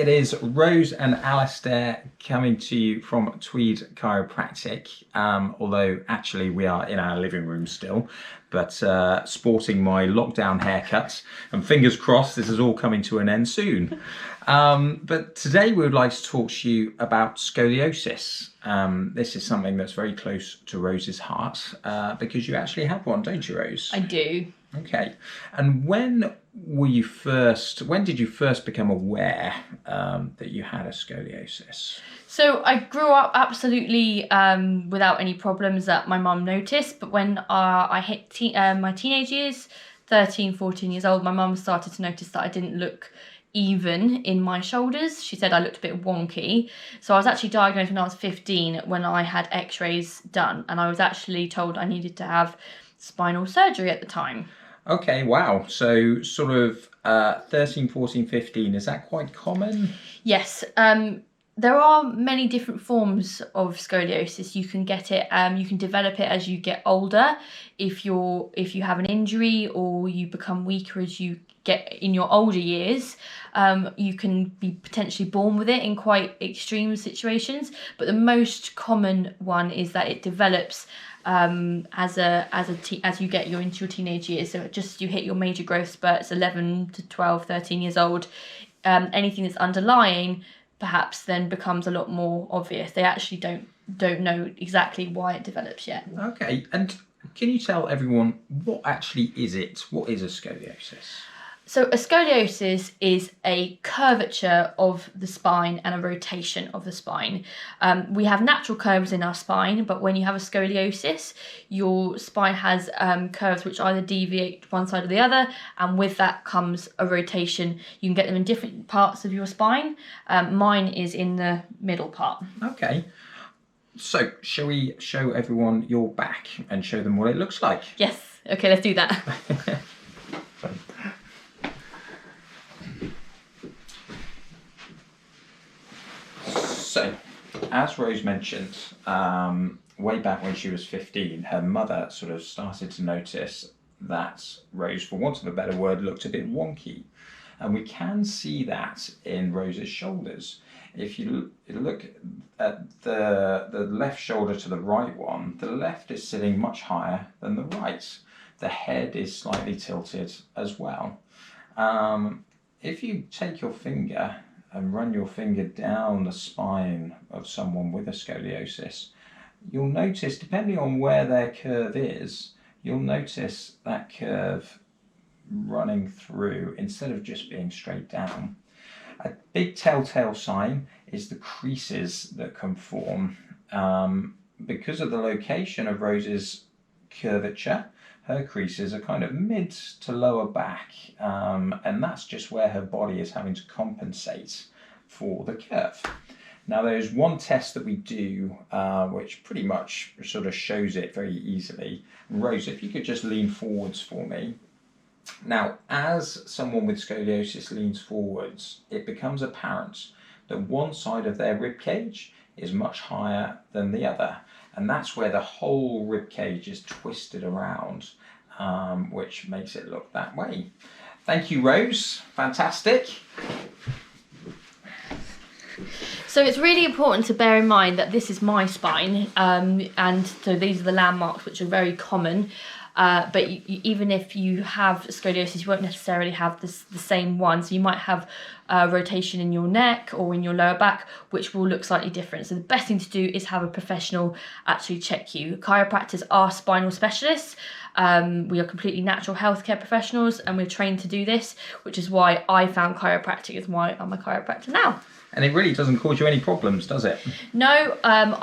it is Rose and Alistair coming to you from Tweed Chiropractic, although actually we are in our living room still, but sporting my lockdown haircut, and fingers crossed this is all coming to an end soon. But today we would like to talk to you about scoliosis. This is something that's very close to Rose's heart because you actually have one, don't you, Rose? I do. Okay. And when did you first become aware that you had a scoliosis? So I grew up absolutely without any problems that my mum noticed, but when I hit my teenage years, 13, 14 years old, my mum started to notice that I didn't look even in my shoulders. She said I looked a bit wonky. So I was actually diagnosed when I was 15 when I had x-rays done, and I was actually told I needed to have spinal surgery at the time. Okay, wow. So sort of 13, 14, 15, is that quite common? Yes. There are many different forms of scoliosis. You can get it, you can develop it as you get older. If you have an injury or you become weaker as you get in your older years, you can be potentially born with it in quite extreme situations. But the most common one is that it develops as you get into your teenage years. So just as you hit your major growth spurts, 11 to 12, 13 years old, anything that's underlying perhaps then becomes a lot more obvious. They actually don't know exactly why it develops yet. Okay, and can you tell everyone what actually is it? What is a scoliosis? So a scoliosis is a curvature of the spine and a rotation of the spine. We have natural curves in our spine, but when you have a scoliosis, your spine has curves which either deviate one side or the other, and with that comes a rotation. You can get them in different parts of your spine. Mine is in the middle part. Okay. So, shall we show everyone your back and show them what it looks like? Yes. Okay, let's do that. So, as Rose mentioned, way back when she was 15, her mother sort of started to notice that Rose, for want of a better word, looked a bit wonky. And we can see that in Rose's shoulders. If you look at the left shoulder to the right one, the left is sitting much higher than the right. The head is slightly tilted as well. If you take your finger and run your finger down the spine of someone with a scoliosis, you'll notice, depending on where their curve is, you'll notice that curve running through instead of just being straight down. A big telltale sign is the creases that can form. Because of the location of Rose's curvature, her creases are kind of mid to lower back, and that's just where her body is having to compensate for the curve. Now there's one test that we do which pretty much sort of shows it very easily. Rose, if you could just lean forwards for me. Now, as someone with scoliosis leans forwards, it becomes apparent that one side of their rib cage is much higher than the other, and that's where the whole rib cage is twisted around, which makes it look that way. Thank you, Rose. Fantastic. So it's really important to bear in mind that this is my spine, and so these are the landmarks which are very common. But even if you have scoliosis, you won't necessarily have the same one. So you might have rotation in your neck or in your lower back, which will look slightly different. So the best thing to do is have a professional actually check you. Chiropractors are spinal specialists. We are completely natural healthcare professionals, and we're trained to do this, which is why I found chiropractic is why I'm a chiropractor now. And it really doesn't cause you any problems, does it? No, I'm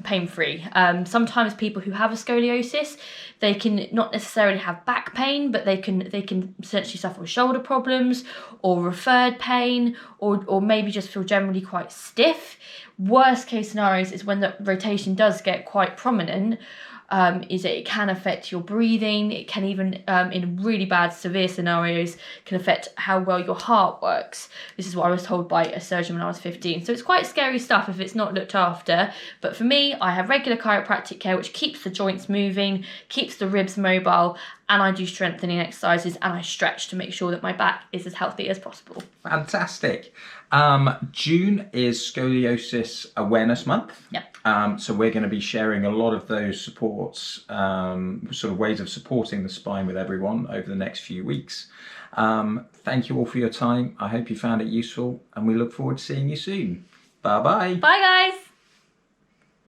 pain free. Sometimes people who have a scoliosis, they can not necessarily have back pain, but they can essentially suffer with shoulder problems or referred pain, or maybe just feel generally quite stiff. Worst case scenarios is when the rotation does get quite prominent. Is that it can affect your breathing. It can even, in really bad, severe scenarios, can affect how well your heart works. This is what I was told by a surgeon when I was 15. So it's quite scary stuff if it's not looked after. But for me, I have regular chiropractic care, which keeps the joints moving, keeps the ribs mobile, and I do strengthening exercises, and I stretch to make sure that my back is as healthy as possible. Fantastic. June is Scoliosis Awareness Month. Yep. So we're going to be sharing a lot of those supports, sort of ways of supporting the spine with everyone over the next few weeks. Thank you all for your time. I hope you found it useful, and we look forward to seeing you soon. Bye-bye. Bye, guys.